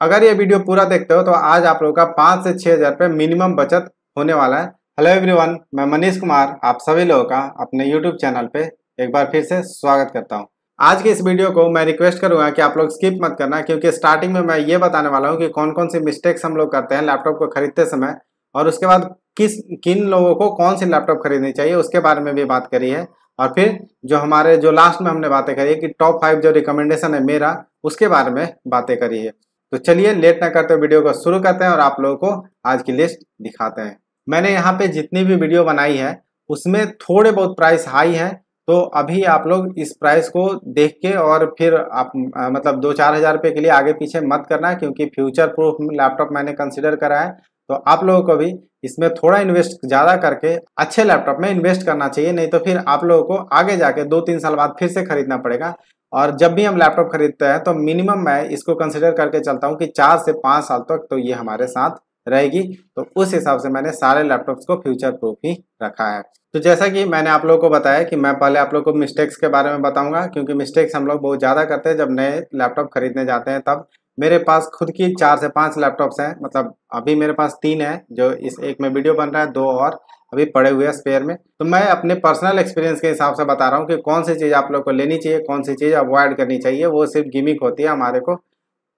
अगर ये वीडियो पूरा देखते हो तो आज आप लोगों का 5 से 6 हज़ार रुपये मिनिमम बचत होने वाला है। हेलो एवरीवन, मैं मनीष कुमार आप सभी लोगों का अपने यूट्यूब चैनल पे एक बार फिर से स्वागत करता हूँ। आज के इस वीडियो को मैं रिक्वेस्ट करूंगा कि आप लोग स्किप मत करना, क्योंकि स्टार्टिंग में मैं ये बताने वाला हूँ कि कौन कौन सी मिस्टेक्स हम लोग करते हैं लैपटॉप को खरीदते समय, और उसके बाद किन लोगों को कौन सी लैपटॉप खरीदनी चाहिए उसके बारे में भी बात करी है। और फिर जो लास्ट में हमने बातें करी है कि टॉप 5 जो रिकमेंडेशन है मेरा, उसके बारे में बातें करी है। तो चलिए लेट ना करते वीडियो को शुरू करते हैं और आप लोगों को आज की लिस्ट दिखाते हैं। मैंने यहाँ पे जितनी भी वीडियो बनाई है उसमें थोड़े बहुत प्राइस हाई है, तो अभी आप लोग इस प्राइस को देख के और फिर आप मतलब 2-4 हज़ार रुपये के लिए आगे पीछे मत करना, क्योंकि फ्यूचर प्रूफ लैपटॉप मैंने कंसिडर करा है। तो आप लोगों को भी इसमें थोड़ा इन्वेस्ट ज़्यादा करके अच्छे लैपटॉप में इन्वेस्ट करना चाहिए, नहीं तो फिर आप लोगों को आगे जाके 2-3 साल बाद फिर से खरीदना पड़ेगा। और जब भी हम लैपटॉप खरीदते हैं तो मिनिमम मैं इसको कंसिडर करके चलता हूँ कि 4 से 5 साल तक तो ये हमारे साथ रहेगी। तो उस हिसाब से मैंने सारे लैपटॉप्स को फ्यूचर प्रूफ ही रखा है। तो जैसा कि मैंने आप लोगों को बताया कि मैं पहले आप लोगों को मिस्टेक्स के बारे में बताऊंगा, क्योंकि मिस्टेक्स हम लोग बहुत ज़्यादा करते हैं जब नए लैपटॉप खरीदने जाते हैं। तब मेरे पास खुद की 4 से 5 लैपटॉप्स हैं, मतलब अभी मेरे पास 3 है, जो इस एक में वीडियो बन रहा है, 2 और अभी पड़े हुए हैं स्पेयर में। तो मैं अपने पर्सनल एक्सपीरियंस के हिसाब से बता रहा हूँ कि कौन सी चीज़ आप लोग को लेनी चाहिए, कौन सी चीज़ अवॉइड करनी चाहिए। वो सिर्फ गिमिक होती है, हमारे को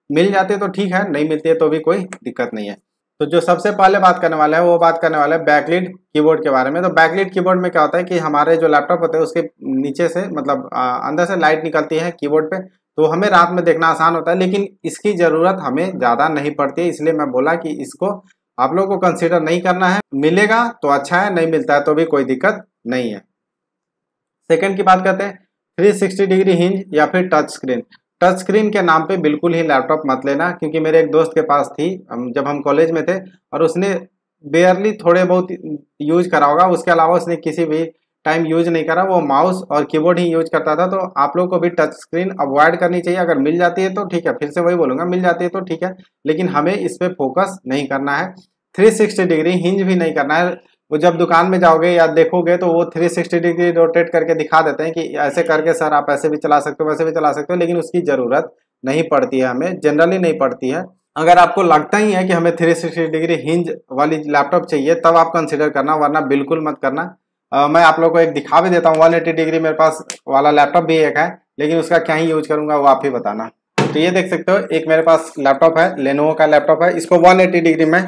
मिल जाती है तो ठीक है, नहीं मिलती है तो भी कोई दिक्कत नहीं है। तो जो सबसे पहले बात करने वाला है वो बात करने वाला है बैकलिट कीबोर्ड के बारे में। तो बैकलिट कीबोर्ड में क्या होता है कि हमारे जो लैपटॉप होते हैं उसके नीचे से मतलब अंदर से लाइट निकलती है कीबोर्ड पे, तो हमें रात में देखना आसान होता है, लेकिन इसकी ज़रूरत हमें ज़्यादा नहीं पड़ती है। इसलिए मैं बोला कि इसको आप लोगों को कंसिडर नहीं करना है। मिलेगा तो अच्छा है, नहीं मिलता है तो भी कोई दिक्कत नहीं है। सेकंड की बात करते हैं 360 डिग्री हिंज या फिर टच स्क्रीन। टच स्क्रीन के नाम पे बिल्कुल ही लैपटॉप मत लेना, क्योंकि मेरे एक दोस्त के पास थी जब हम कॉलेज में थे, और उसने बेयरली थोड़े बहुत यूज करा होगा, उसके अलावा उसने किसी भी टाइम यूज नहीं करा। वो माउस और कीबोर्ड ही यूज करता था। तो आप लोग को भी टच स्क्रीन अवॉइड करनी चाहिए। अगर मिल जाती है तो ठीक है, फिर से वही बोलूंगा, मिल जाती है तो ठीक है, लेकिन हमें इस पर फोकस नहीं करना है। 360 डिग्री हिंज भी नहीं करना है। वो जब दुकान में जाओगे या देखोगे तो वो 360 डिग्री रोटेट करके दिखा देते हैं कि ऐसे करके सर आप ऐसे भी चला सकते हो, वैसे भी चला सकते हो, लेकिन उसकी ज़रूरत नहीं पड़ती है, हमें जनरली नहीं पड़ती है। अगर आपको लगता ही है कि हमें 360 डिग्री हिंज वाली लैपटॉप चाहिए तब आप कंसिडर करना, वरना बिल्कुल मत करना। मैं आप लोग को एक दिखा भी देता हूँ। 180 डिग्री मेरे पास वाला लैपटॉप भी एक है, लेकिन उसका क्या ही यूज करूंगा वो आप ही बताना। तो ये देख सकते हो, एक मेरे पास लैपटॉप है, लेनोवो का लैपटॉप है। इसको 180 डिग्री में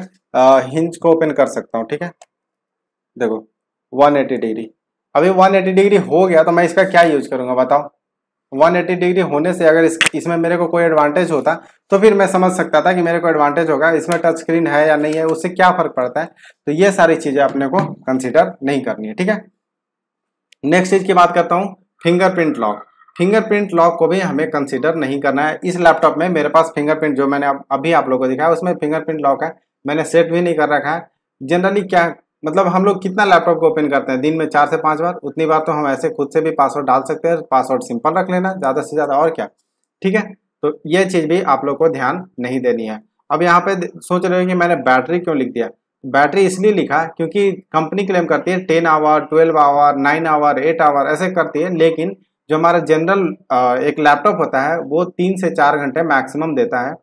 हिंज को ओपन कर सकता हूँ, ठीक है। देखो 180 डिग्री, अभी 180 डिग्री हो गया तो मैं इसका क्या यूज करूंगा बताओ। 180 डिग्री होने से अगर इसमें मेरे को कोई एडवांटेज होता तो फिर मैं समझ सकता था कि मेरे को एडवांटेज होगा। इसमें टच स्क्रीन है या नहीं है, उससे क्या फर्क पड़ता है। तो ये सारी चीजें अपने को कंसिडर नहीं करनी है, ठीक है। नेक्स्ट चीज की बात करता हूँ, फिंगरप्रिंट लॉक। फिंगरप्रिंट लॉक को भी हमें कंसिडर नहीं करना है। इस लैपटॉप में मेरे पास फिंगरप्रिंट जो मैंने अभी आप लोगों को दिखाया उसमें फिंगरप्रिंट लॉक है, मैंने सेट भी नहीं कर रखा है। जनरली क्या मतलब हम लोग कितना लैपटॉप को ओपन करते हैं दिन में 4 से 5 बार, उतनी बार तो हम ऐसे खुद से भी पासवर्ड डाल सकते हैं। पासवर्ड सिंपल रख लेना ज़्यादा से ज़्यादा, और क्या, ठीक है। तो ये चीज़ भी आप लोग को ध्यान नहीं देनी है। अब यहाँ पे सोच रहे हो कि मैंने बैटरी क्यों लिख दिया। बैटरी इसलिए लिखा क्योंकि कंपनी क्लेम करती है 10 आवर, 12 आवर, 9 आवर, 8 आवर ऐसे करती है, लेकिन जो हमारा जनरल एक लैपटॉप होता है वो 3 से 4 घंटे मैक्सिमम देता है।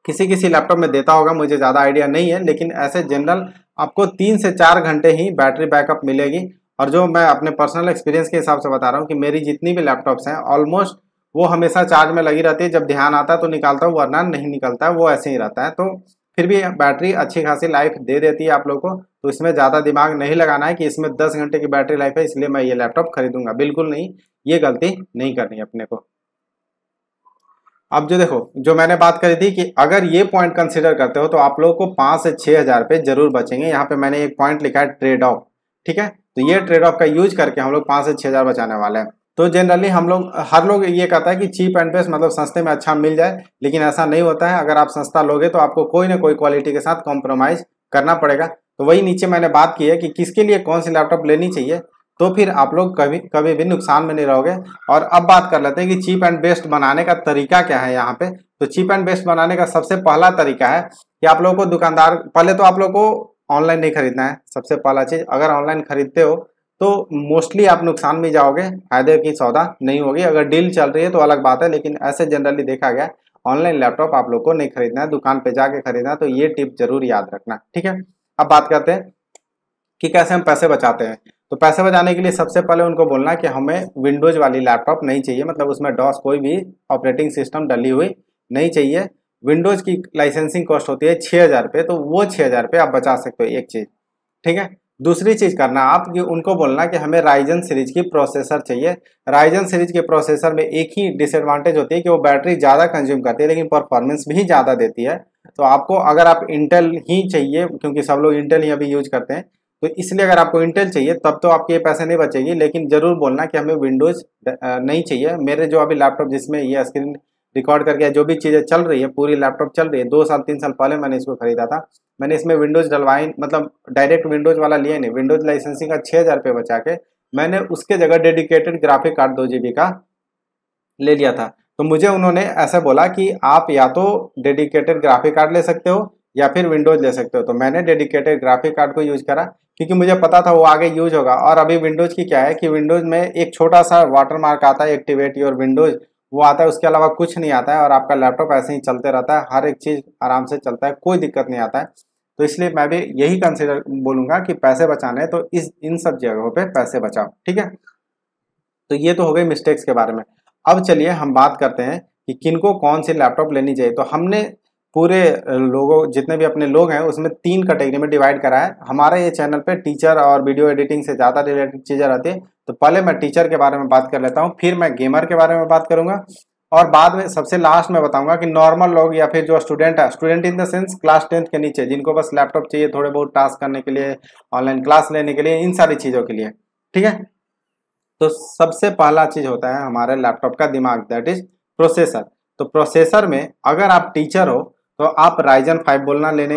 किसी किसी लैपटॉप में देता होगा, मुझे ज़्यादा आइडिया नहीं है, लेकिन ऐसे जनरल आपको 3 से 4 घंटे ही बैटरी बैकअप मिलेगी। और जो मैं अपने पर्सनल एक्सपीरियंस के हिसाब से बता रहा हूँ कि मेरी जितनी भी लैपटॉप्स हैं ऑलमोस्ट वो हमेशा चार्ज में लगी रहती है। जब ध्यान आता है तो निकालता हूँ, वरना नहीं निकलता है, वो ऐसे ही रहता है। तो फिर भी बैटरी अच्छी खासी लाइफ दे देती है आप लोग को। तो इसमें ज़्यादा दिमाग नहीं लगाना है कि इसमें 10 घंटे की बैटरी लाइफ है इसलिए मैं ये लैपटॉप खरीदूंगा, बिल्कुल नहीं, ये गलती नहीं करनी है अपने को। अब जो देखो, जो मैंने बात करी थी कि अगर ये पॉइंट कंसिडर करते हो तो आप लोगों को 5 से 6 हज़ार रुपये जरूर बचेंगे। यहाँ पे मैंने एक पॉइंट लिखा है ट्रेड ऑफ, ठीक है। तो ये ट्रेड ऑफ का यूज करके हम लोग 5 से 6 हज़ार बचाने वाले हैं। तो जनरली हर लोग ये कहता है कि चीप एंड बेस्ट मतलब सस्ते में अच्छा मिल जाए, लेकिन ऐसा नहीं होता है। अगर आप सस्ता लोगे तो आपको कोई ना कोई क्वालिटी के साथ कॉम्प्रोमाइज करना पड़ेगा। तो वही नीचे मैंने बात की है कि किसके लिए कौन सी लैपटॉप लेनी चाहिए, तो फिर आप लोग कभी कभी भी नुकसान में नहीं रहोगे। और अब बात कर लेते हैं कि चीप एंड बेस्ट बनाने का तरीका क्या है यहाँ पे। तो चीप एंड बेस्ट बनाने का सबसे पहला तरीका है कि आप लोगों को दुकानदार, पहले तो आप लोगों को ऑनलाइन नहीं खरीदना है। सबसे पहला चीज, अगर ऑनलाइन खरीदते हो तो मोस्टली आप नुकसान में जाओगे, फायदे की सौदा नहीं होगी। अगर डील चल रही है तो अलग बात है, लेकिन ऐसे जनरली देखा गया ऑनलाइन लैपटॉप आप लोग को नहीं खरीदना है, दुकान पे जाके खरीदना है। तो ये टिप जरूर याद रखना, ठीक है। अब बात करते हैं कि कैसे हम पैसे बचाते हैं। तो पैसे बचाने के लिए सबसे पहले उनको बोलना कि हमें विंडोज वाली लैपटॉप नहीं चाहिए, मतलब उसमें डॉस कोई भी ऑपरेटिंग सिस्टम डली हुई नहीं चाहिए। विंडोज की लाइसेंसिंग कॉस्ट होती है 6,000 रुपये, तो वो 6,000 रुपये आप बचा सकते हो, एक चीज, ठीक है। दूसरी चीज करना आप कि उनको बोलना कि हमें राइजन सीरीज की प्रोसेसर चाहिए। राइजन सीरीज के प्रोसेसर में एक ही डिसएडवांटेज होती है कि वो बैटरी ज्यादा कंज्यूम करती है लेकिन परफॉर्मेंस भी ज्यादा देती है। तो आपको अगर आप इंटेल ही चाहिए, क्योंकि सब लोग इंटेल ही अभी यूज करते हैं, तो इसलिए अगर आपको इंटेल चाहिए तब तो आपके ये पैसे नहीं बचेगी, लेकिन जरूर बोलना कि हमें विंडोज नहीं चाहिए। मेरे जो अभी लैपटॉप जिसमें ये स्क्रीन रिकॉर्ड करके जो भी चीजें चल रही है, पूरी लैपटॉप चल रही है, 2 साल 3 साल पहले मैंने इसको खरीदा था। मैंने इसमें विंडोज डलवाई, मतलब डायरेक्ट विंडोज वाला लिया नहीं, विंडोज लाइसेंसिंग का 6,000 रुपये बचा के मैंने उसके जगह डेडिकेटेड ग्राफिक कार्ड 2 GB का ले लिया था। तो मुझे उन्होंने ऐसा बोला कि आप या तो डेडिकेटेड ग्राफिक कार्ड ले सकते हो या फिर विंडोज ले सकते हो। तो मैंने डेडिकेटेड ग्राफिक कार्ड को यूज करा क्योंकि मुझे पता था वो आगे यूज होगा। और अभी विंडोज की क्या है कि विंडोज में एक छोटा सा वाटरमार्क आता है, एक्टिवेट योर विंडोज, वो आता है, उसके अलावा कुछ नहीं आता है। और आपका लैपटॉप ऐसे ही चलते रहता है, हर एक चीज आराम से चलता है, कोई दिक्कत नहीं आता है। तो इसलिए मैं भी यही कंसिडर बोलूंगा कि पैसे बचाने हैं तो इन सब जगहों पे पैसे बचाओ, ठीक है। तो ये तो हो गई मिस्टेक्स के बारे में। अब चलिए हम बात करते हैं कि किनको कौन सी लैपटॉप लेनी चाहिए। तो हमने पूरे लोगों, जितने भी अपने लोग हैं, उसमें 3 कैटेगरी में डिवाइड करा है। हमारे ये चैनल पे टीचर और वीडियो एडिटिंग से ज़्यादा रिलेटेड चीज़ें रहती है। तो पहले मैं टीचर के बारे में बात कर लेता हूँ, फिर मैं गेमर के बारे में बात करूंगा, और बाद में सबसे लास्ट में बताऊंगा कि नॉर्मल लोग या फिर जो स्टूडेंट है, student in the sense class 10th के नीचे, जिनको बस लैपटॉप चाहिए थोड़े बहुत टास्क करने के लिए, ऑनलाइन क्लास लेने के लिए, इन सारी चीज़ों के लिए, ठीक है। तो सबसे पहला चीज होता है हमारे लैपटॉप का दिमाग, दैट इज प्रोसेसर। तो प्रोसेसर में अगर आप टीचर हो तो आप राइजन 5 बोलना लेने,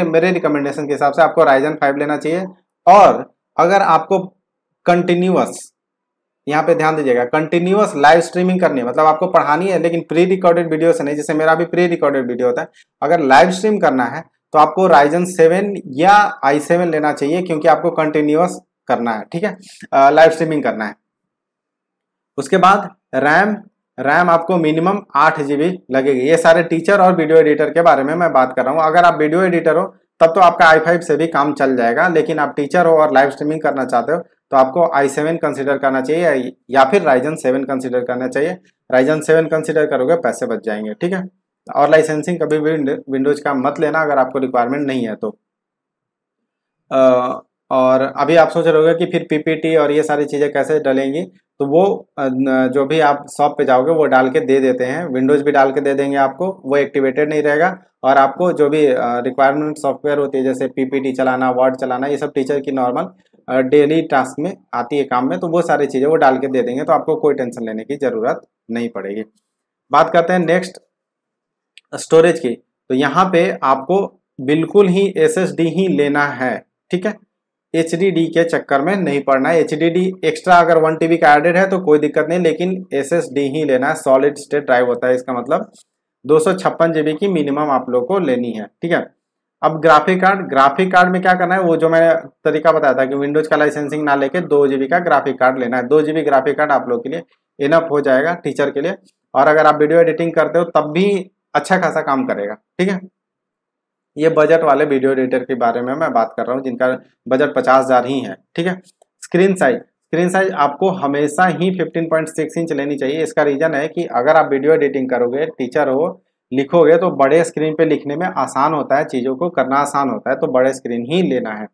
मेरे रिकमेंडेशन के हिसाब से आपको राइजन 5 लेना चाहिए। और अगर आपको कंटिन्यूअस, यहाँ पे ध्यान दीजिएगा, कंटिन्यूअस लाइव स्ट्रीमिंग करनी है, मतलब आपको पढ़ानी है लेकिन प्री रिकॉर्डेड वीडियो से नहीं, जैसे मेरा भी प्री रिकॉर्डेड वीडियो होता है। अगर लाइव स्ट्रीम करना है तो आपको राइजन 7 या i7 लेना चाहिए, क्योंकि आपको कंटिन्यूअस करना है, ठीक है, लाइव स्ट्रीमिंग करना है। उसके बाद रैम आपको मिनिमम 8 GB लगेगी। ये सारे टीचर और वीडियो एडिटर के बारे में मैं बात कर रहा हूँ। अगर आप वीडियो एडिटर हो तब तो आपका i5 से भी काम चल जाएगा, लेकिन आप टीचर हो और लाइव स्ट्रीमिंग करना चाहते हो तो आपको i7 कंसिडर करना चाहिए या फिर राइजन 7 कंसिडर करना चाहिए। राइजन 7 कंसिडर करोगे पैसे बच जाएंगे, ठीक है। और लाइसेंसिंग कभी भी विंडोज का मत लेना अगर आपको रिक्वायरमेंट नहीं है तो। और अभी आप सोच रहे होगे कि फिर पीपीटी और ये सारी चीज़ें कैसे डलेंगी, तो वो जो भी आप शॉप पे जाओगे वो डाल के दे देते हैं, विंडोज भी डाल के दे देंगे आपको, वो एक्टिवेटेड नहीं रहेगा। और आपको जो भी रिक्वायरमेंट सॉफ्टवेयर होती है, जैसे पीपीटी चलाना, वर्ड चलाना, ये सब टीचर की नॉर्मल डेली टास्क में आती है काम में, तो वो सारी चीज़ें वो डाल के दे देंगे, तो आपको कोई टेंशन लेने की ज़रूरत नहीं पड़ेगी। बात करते हैं नेक्स्ट स्टोरेज की। तो यहाँ पे आपको बिल्कुल ही SSD ही लेना है, ठीक है। HDD के चक्कर में नहीं पड़ना है। HDD एक्स्ट्रा अगर 1 TB का एडेड है तो कोई दिक्कत नहीं, लेकिन SSD ही लेना है। सॉलिड स्टेट ड्राइव होता है, इसका मतलब 256 GB की मिनिमम आप लोग को लेनी है, ठीक है। अब ग्राफिक कार्ड में क्या करना है, वो जो मैंने तरीका बताया था कि विंडोज का लाइसेंसिंग ना लेके 2 GB का ग्राफिक कार्ड लेना है। 2 GB ग्राफिक कार्ड आप लोग के लिए इनफ हो जाएगा टीचर के लिए। और अगर आप वीडियो एडिटिंग करते हो तब भी अच्छा खासा काम करेगा, ठीक है। ये बजट वाले वीडियो एडिटर के बारे में मैं बात कर रहा हूँ जिनका बजट 50,000 ही है, ठीक है। स्क्रीन साइज आपको हमेशा ही 15.6 इंच लेनी चाहिए। इसका रीजन है कि अगर आप वीडियो एडिटिंग करोगे, टीचर हो, लिखोगे, तो बड़े स्क्रीन पे लिखने में आसान होता है, चीज़ों को करना आसान होता है, तो बड़े स्क्रीन ही लेना है।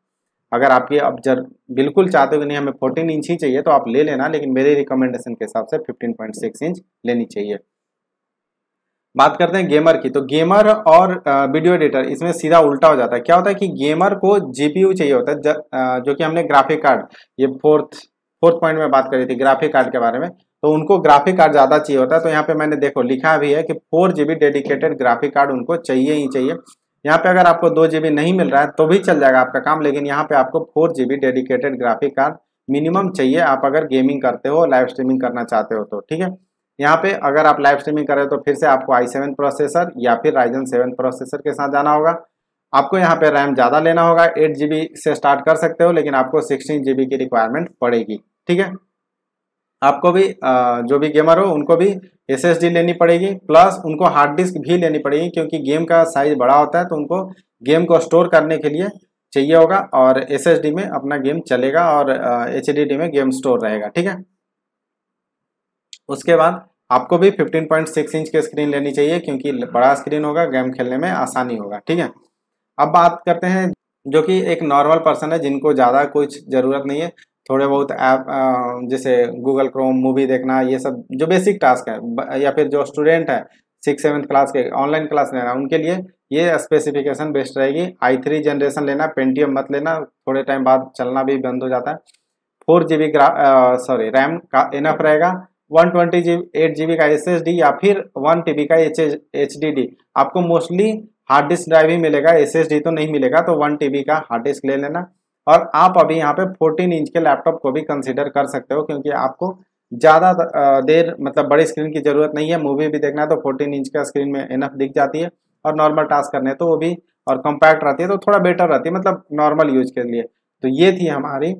अगर आपकी अब बिल्कुल चाहते हो कि नहीं हमें 14 इंच ही चाहिए तो आप ले लेना, लेकिन मेरे रिकमेंडेशन के हिसाब से 15.6 इंच लेनी चाहिए। बात करते हैं गेमर की। तो गेमर और वीडियो एडिटर, इसमें सीधा उल्टा हो जाता है। क्या होता है कि गेमर को GPU चाहिए होता है, जो कि हमने ग्राफिक कार्ड, ये फोर्थ पॉइंट में बात करी थी ग्राफिक कार्ड के बारे में, तो उनको ग्राफिक कार्ड ज़्यादा चाहिए होता है। तो यहाँ पे मैंने देखो लिखा भी है कि 4 GB डेडिकेटेड ग्राफिक कार्ड उनको चाहिए ही चाहिए। यहाँ पे अगर आपको 2 GB नहीं मिल रहा है तो भी चल जाएगा आपका काम, लेकिन यहाँ पे आपको 4 GB dedicated graphic card minimum चाहिए, आप अगर गेमिंग करते हो, लाइव स्ट्रीमिंग करना चाहते हो तो, ठीक है। यहाँ पे अगर आप लाइव स्ट्रीमिंग कर रहे हो तो फिर से आपको i7 प्रोसेसर या फिर राइजन 7 प्रोसेसर के साथ जाना होगा। आपको यहाँ पे रैम ज़्यादा लेना होगा, 8 GB से स्टार्ट कर सकते हो, लेकिन आपको 16 GB की रिक्वायरमेंट पड़ेगी, ठीक है। आपको भी जो भी गेमर हो उनको भी SSD लेनी पड़ेगी, प्लस उनको हार्ड डिस्क भी लेनी पड़ेगी, क्योंकि गेम का साइज बड़ा होता है तो उनको गेम को स्टोर करने के लिए चाहिए होगा, और SSD में अपना गेम चलेगा और HDD में गेम स्टोर रहेगा। ठीक है, उसके बाद आपको भी 15.6 इंच की स्क्रीन लेनी चाहिए, क्योंकि बड़ा स्क्रीन होगा, गेम खेलने में आसानी होगा। ठीक है, अब बात करते हैं जो कि एक नॉर्मल पर्सन है, जिनको ज़्यादा कुछ ज़रूरत नहीं है, थोड़े बहुत ऐप जैसे गूगल क्रोम, मूवी देखना, ये सब जो बेसिक टास्क है, या फिर जो स्टूडेंट है 6-7 क्लास के ऑनलाइन क्लास लेना, उनके लिए ये स्पेसिफिकेशन बेस्ट रहेगी। i3 जनरेशन लेना, पेंटियम मत लेना, थोड़े टाइम बाद चलना भी बंद हो जाता है। 4 GB रैम का इनफ रहेगा। 128 GB का SSD या फिर 1 TB का HDD। आपको मोस्टली हार्ड डिस्क ड्राइव ही मिलेगा, SSD तो नहीं मिलेगा, तो 1 TB का हार्ड डिस्क ले लेना। और आप अभी यहाँ पे 14 इंच के लैपटॉप को भी कंसिडर कर सकते हो, क्योंकि आपको ज़्यादा देर मतलब बड़ी स्क्रीन की ज़रूरत नहीं है। मूवी भी देखना है तो 14 इंच का स्क्रीन में इनफ दिख जाती है, और नॉर्मल टास्क करने तो वो भी, और कॉम्पैक्ट रहती है तो थोड़ा बेटर रहती है, मतलब नॉर्मल यूज के लिए। तो ये थी हमारी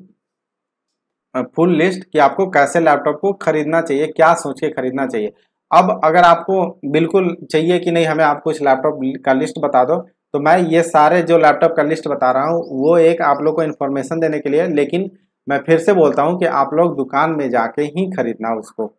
फुल लिस्ट कि आपको कैसे लैपटॉप को खरीदना चाहिए, क्या सोच के खरीदना चाहिए। अब अगर आपको बिल्कुल चाहिए कि नहीं हमें आप कुछ लैपटॉप का लिस्ट बता दो, तो मैं ये सारे जो लैपटॉप का लिस्ट बता रहा हूँ वो एक आप लोग को इन्फॉर्मेशन देने के लिए, लेकिन मैं फिर से बोलता हूँ कि आप लोग दुकान में जाके ही खरीदना उसको।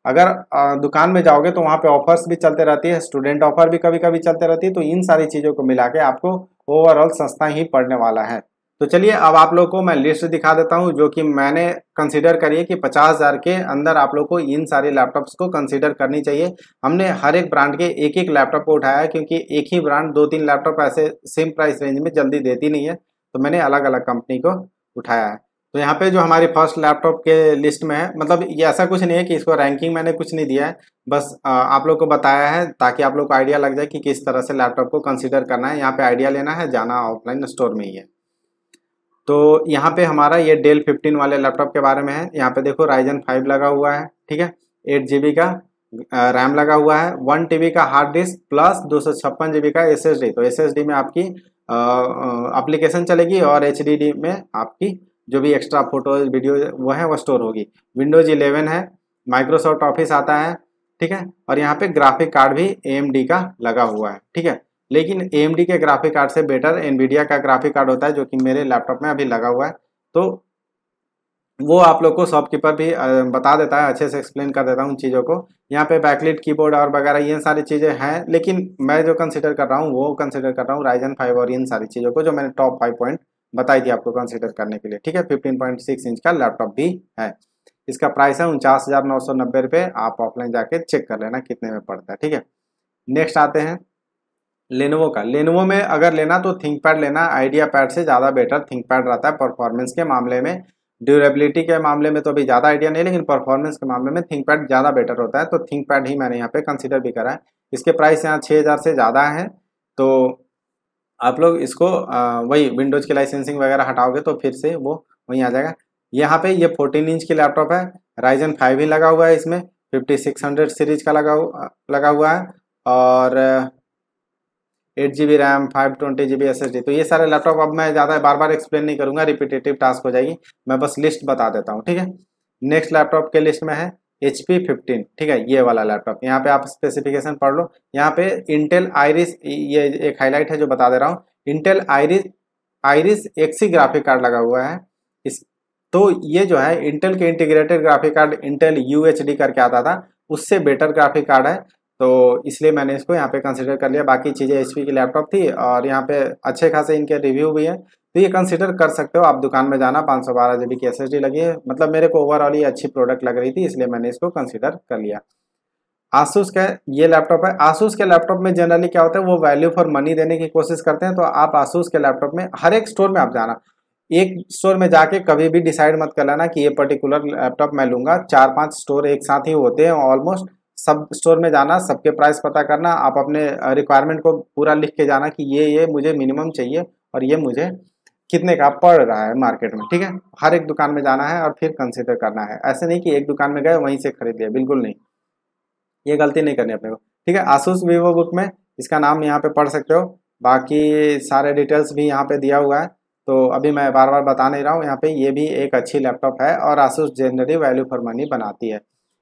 अगर दुकान में जाओगे तो वहाँ पे ऑफर्स भी चलते रहती है, स्टूडेंट ऑफर भी कभी कभी चलते रहती है, तो इन सारी चीज़ों को मिला के आपको ओवरऑल सस्ता ही पड़ने वाला है। तो चलिए अब आप लोग को मैं लिस्ट दिखा देता हूँ, जो कि मैंने कंसीडर करिए कि 50,000 के अंदर आप लोग को इन सारे लैपटॉप्स को कंसीडर करनी चाहिए। हमने हर एक ब्रांड के एक एक लैपटॉप को उठाया है, क्योंकि एक ही ब्रांड 2-3 लैपटॉप ऐसे सेम प्राइस रेंज में जल्दी देती नहीं है, तो मैंने अलग अलग कंपनी को उठाया है। तो यहाँ पे जो हमारी फर्स्ट लैपटॉप के लिस्ट में है, मतलब ये ऐसा कुछ नहीं है कि इसको रैंकिंग मैंने कुछ नहीं दिया है, बस आप लोग को बताया है ताकि आप लोग को आइडिया लग जाए कि किस तरह से लैपटॉप को कंसीडर करना है। यहाँ पे आइडिया लेना है, जाना ऑफलाइन स्टोर में ही है। तो यहाँ पे हमारा ये डेल 15 वाले लैपटॉप के बारे में है। यहाँ पे देखो Ryzen 5 लगा हुआ है, ठीक है, 8 GB का रैम लगा हुआ है, 1 TB का हार्ड डिस्क प्लस 256 GB का SSD। तो SSD में आपकी एप्लीकेशन चलेगी, और HDD में आपकी जो भी एक्स्ट्रा फोटोज वीडियो वो है वो स्टोर होगी। विंडोज 11 है, माइक्रोसॉफ्ट ऑफिस आता है, ठीक है, और यहाँ पे ग्राफिक कार्ड भी AMD का लगा हुआ है, ठीक है। लेकिन AMD के ग्राफिक कार्ड से बेटर NVIDIA का ग्राफिक कार्ड होता है, जो कि मेरे लैपटॉप में अभी लगा हुआ है। तो वो आप लोग को शॉपकीपर भी बता देता है, अच्छे से एक्सप्लेन कर देता हूँ उन चीज़ों को। यहाँ पे बैकलिट कीबोर्ड और वगैरह ये सारी चीज़ें हैं, लेकिन मैं जो कंसिडर कर रहा हूँ वो कंसिडर कर रहा हूँ Ryzen 5 और इन सारी चीज़ों को, जो मैंने टॉप 5 पॉइंट बताई थी आपको कंसिडर करने के लिए, ठीक है। 15.6 इंच का लैपटॉप भी है। इसका प्राइस है 49,990 रुपये। आप ऑफलाइन जाके चेक कर लेना कितने में पड़ता है, ठीक है। नेक्स्ट आते हैं लेनोवो का। लेनोवो में अगर लेना तो थिंकपैड लेना, आइडिया पैड से ज़्यादा बेटर थिंकपैड रहता है परफॉर्मेंस के मामले में। ड्यूरेबिलिटी के मामले में तो अभी ज़्यादा आइडिया नहीं, लेकिन परफॉर्मेंस के मामले में थिंकपैड ज़्यादा बेटर होता है, तो थिंकपैड ही मैंने यहाँ पे कंसिडर भी करा है। इसके प्राइस यहाँ 6,000 से ज़्यादा है, तो आप लोग इसको वही विंडोज़ की लाइसेंसिंग वगैरह हटाओगे तो फिर से वो वहीं आ जाएगा। यहाँ पे ये 14 इंच की लैपटॉप है, Ryzen 5 ही लगा हुआ है इसमें, 5600 सीरीज का लगा हुआ है, और 8 GB रैम, 512 GB SSD। तो ये सारे लैपटॉप अब मैं ज़्यादा बार बार एक्सप्लेन नहीं करूंगा, रिपीटेटिव टास्क हो जाएगी, मैं बस लिस्ट बता देता हूँ, ठीक है। नेक्स्ट लैपटॉप के लिस्ट में है HP 15, ठीक है, ये वाला लैपटॉप। यहाँ पे आप स्पेसिफिकेशन पढ़ लो। यहाँ पे इंटेल आइरिस, ये एक हाईलाइट है जो बता दे रहा हूँ, Intel iris Xe graphic card लगा हुआ है इस। तो ये जो है इंटेल के integrated graphic card, Intel UHD करके आता था, उससे बेटर ग्राफिक कार्ड है, तो इसलिए मैंने इसको यहाँ पे कंसिडर कर लिया। बाकी चीज़ें HP की लैपटॉप थी, और यहाँ पे अच्छे खासे इनके रिव्यू भी है, तो ये कंसिडर कर सकते हो। आप दुकान में जाना, 512 GB की SSD लगी है, मतलब मेरे को ओवरऑल ये अच्छी प्रोडक्ट लग रही थी, इसलिए मैंने इसको कंसिडर कर लिया। आसूस का ये लैपटॉप है। आसूस के लैपटॉप में जनरली क्या होता है, वो वैल्यू फॉर मनी देने की कोशिश करते हैं, तो आप आसूस के लैपटॉप में हर एक स्टोर में आप जाना, एक स्टोर में जाके कभी भी डिसाइड मत कर लेना कि ये पर्टिकुलर लैपटॉप मैं लूंगा। 4-5 स्टोर एक साथ ही होते हैं ऑलमोस्ट, सब स्टोर में जाना, सबके प्राइस पता करना, आप अपने रिक्वायरमेंट को पूरा लिख के जाना कि ये मुझे मिनिमम चाहिए और ये मुझे कितने का पड़ रहा है मार्केट में, ठीक है। हर एक दुकान में जाना है और फिर कंसिडर करना है। ऐसे नहीं कि एक दुकान में गए वहीं से खरीद लिया, बिल्कुल नहीं, ये गलती नहीं करनी अपने को, ठीक है। आसूस वीवो बुक में इसका नाम यहाँ पे पढ़ सकते हो, बाकी सारे डिटेल्स भी यहाँ पे दिया हुआ है। तो अभी मैं बार बार बता नहीं रहा हूँ, यहाँ पे ये भी एक अच्छी लैपटॉप है और Asus generally value for money बनाती है।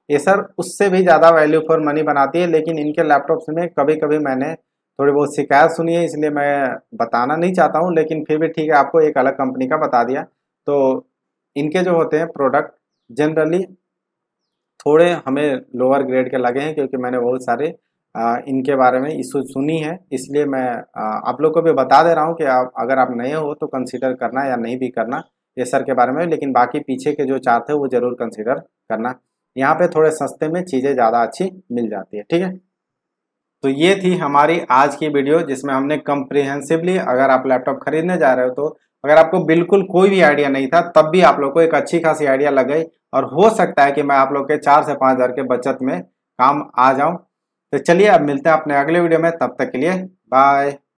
एसर उससे भी ज़्यादा वैल्यू फॉर मनी बनाती है, लेकिन इनके लैपटॉप्स में कभी कभी मैंने थोड़ी बहुत शिकायत सुनी है, इसलिए मैं बताना नहीं चाहता हूँ, लेकिन फिर भी ठीक है, आपको एक अलग कंपनी का बता दिया। तो इनके जो होते हैं प्रोडक्ट जनरली थोड़े हमें लोअर ग्रेड के लगे हैं, क्योंकि मैंने बहुत सारे इनके बारे में इशू सुनी है, इसलिए मैं आप लोग को भी बता दे रहा हूँ कि आप अगर आप नए हो तो कंसीडर करना या नहीं भी करना एसर के बारे में, लेकिन बाकी पीछे के जो चार थे वो जरूर कंसीडर करना। यहाँ पे थोड़े सस्ते में चीज़ें ज़्यादा अच्छी मिल जाती है, ठीक है। तो ये थी हमारी आज की वीडियो, जिसमें हमने कम्प्रिहेंसिवली, अगर आप लैपटॉप खरीदने जा रहे हो तो अगर आपको बिल्कुल कोई भी आइडिया नहीं था तब भी आप लोग को एक अच्छी खासी आइडिया लग गई, और हो सकता है कि मैं आप लोग के 4 से 5 हज़ार के बचत में काम आ जाऊं। तो चलिए अब मिलते हैं अपने अगले वीडियो में, तब तक के लिए बाय।